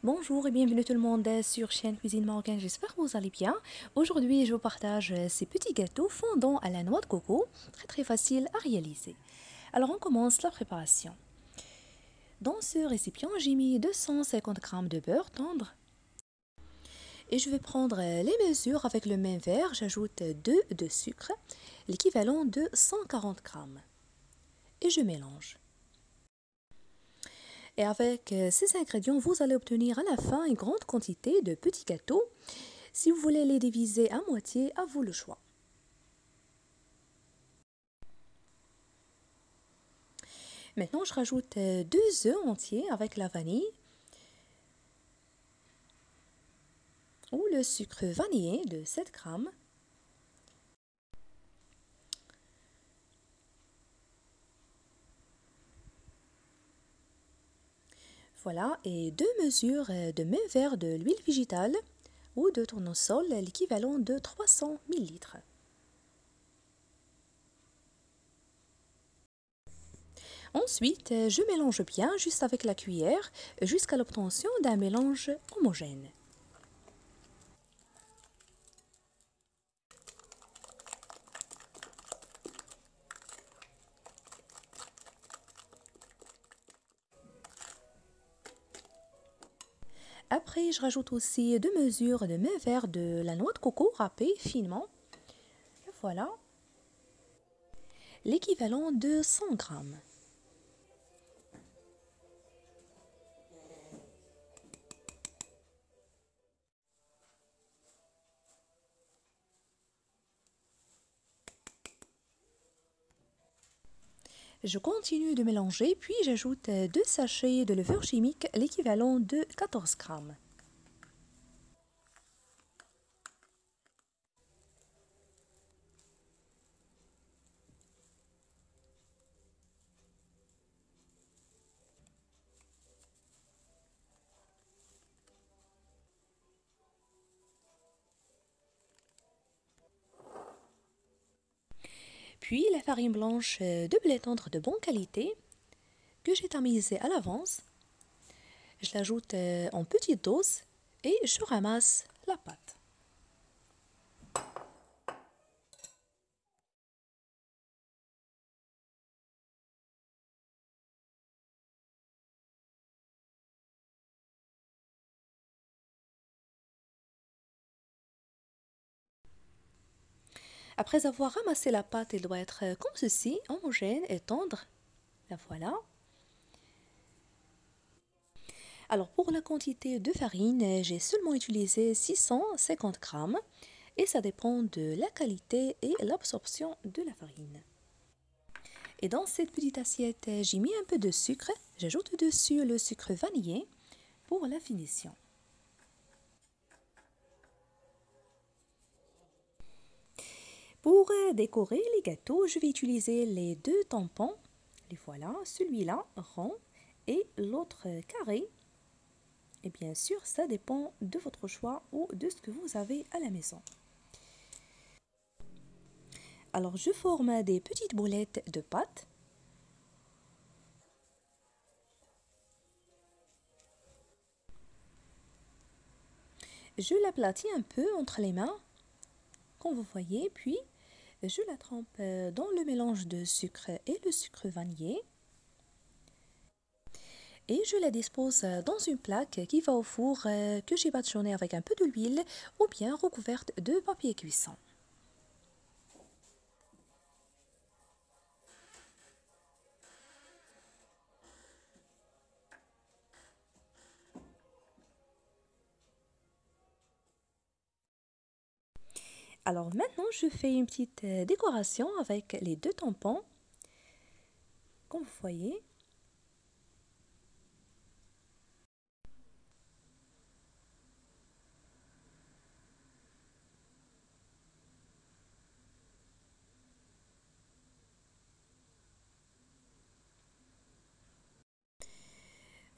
Bonjour et bienvenue tout le monde sur chaîne Cuisine Marocaine, j'espère que vous allez bien. Aujourd'hui je vous partage ces petits gâteaux fondant à la noix de coco, très facile à réaliser. Alors on commence la préparation. Dans ce récipient j'ai mis 250 g de beurre tendre et je vais prendre les mesures avec le même verre, j'ajoute 2 de sucre, l'équivalent de 140 g et je mélange. Et avec ces ingrédients, vous allez obtenir à la fin une grande quantité de petits gâteaux. Si vous voulez les diviser à moitié, à vous le choix. Maintenant, je rajoute 2 œufs entiers avec la vanille ou le sucre vanillé de 7 g. Voilà, et 2 mesures de même verre de l'huile végétale ou de tournesol, l'équivalent de 300 ml. Ensuite, je mélange bien juste avec la cuillère jusqu'à l'obtention d'un mélange homogène. Après, je rajoute aussi 2 mesures de même verre de la noix de coco râpée finement. Et voilà, l'équivalent de 100 g. Je continue de mélanger, puis j'ajoute 2 sachets de levure chimique, l'équivalent de 14 g. Puis la farine blanche de blé tendre de bonne qualité, que j'ai tamisée à l'avance, je l'ajoute en petite dose et je ramasse la pâte. Après avoir ramassé la pâte, elle doit être comme ceci, homogène et tendre. La voilà. Alors pour la quantité de farine, j'ai seulement utilisé 650 g et ça dépend de la qualité et l'absorption de la farine. Et dans cette petite assiette, j'ai mis un peu de sucre. J'ajoute dessus le sucre vanillé pour la finition. Pour décorer les gâteaux, je vais utiliser les 2 tampons. Les voilà, celui-là rond et l'autre carré. Et bien sûr, ça dépend de votre choix ou de ce que vous avez à la maison. Alors, je forme des petites boulettes de pâte. Je l'aplatis un peu entre les mains, comme vous voyez, puis je la trempe dans le mélange de sucre et le sucre vanillé. Et je la dispose dans une plaque qui va au four que j'ai badigeonné avec un peu d'huile ou bien recouverte de papier cuisson. Alors maintenant, je fais une petite décoration avec les 2 tampons, comme vous voyez.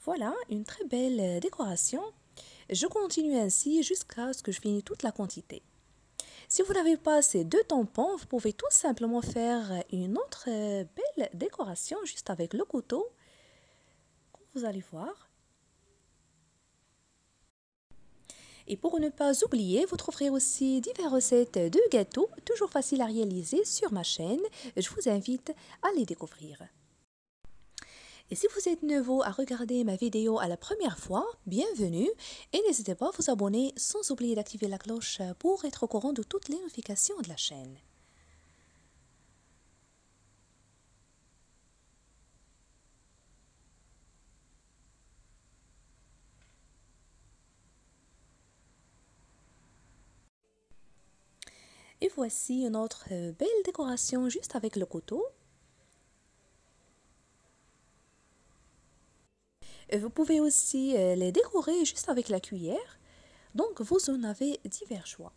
Voilà, une très belle décoration. Je continue ainsi jusqu'à ce que je finisse toute la quantité. Si vous n'avez pas ces 2 tampons, vous pouvez tout simplement faire une autre belle décoration juste avec le couteau, comme vous allez voir. Et pour ne pas oublier, vous trouverez aussi diverses recettes de gâteaux, toujours faciles à réaliser sur ma chaîne. Je vous invite à les découvrir. Et si vous êtes nouveau à regarder ma vidéo à la première fois, bienvenue et n'hésitez pas à vous abonner sans oublier d'activer la cloche pour être au courant de toutes les notifications de la chaîne. Et voici une autre belle décoration juste avec le couteau. Vous pouvez aussi les décorer juste avec la cuillère. Donc vous en avez divers choix.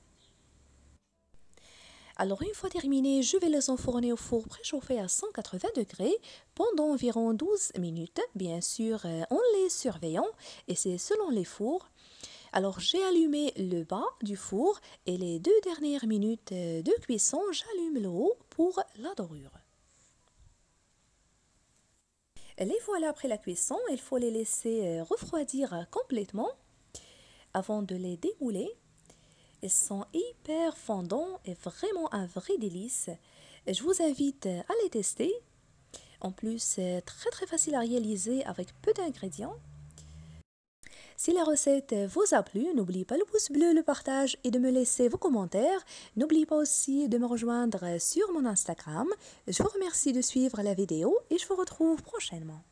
Alors une fois terminé, je vais les enfourner au four préchauffé à 180 degrés pendant environ 12 minutes, bien sûr en les surveillant et c'est selon les fours. Alors j'ai allumé le bas du four et les 2 dernières minutes de cuisson, j'allume le haut pour la dorure. Les voilà après la cuisson, il faut les laisser refroidir complètement avant de les démouler. Ils sont hyper fondants et vraiment un vrai délice. Je vous invite à les tester. En plus, c'est très facile à réaliser avec peu d'ingrédients. Si la recette vous a plu, n'oubliez pas le pouce bleu, le partage et de me laisser vos commentaires. N'oubliez pas aussi de me rejoindre sur mon Instagram. Je vous remercie de suivre la vidéo et je vous retrouve prochainement.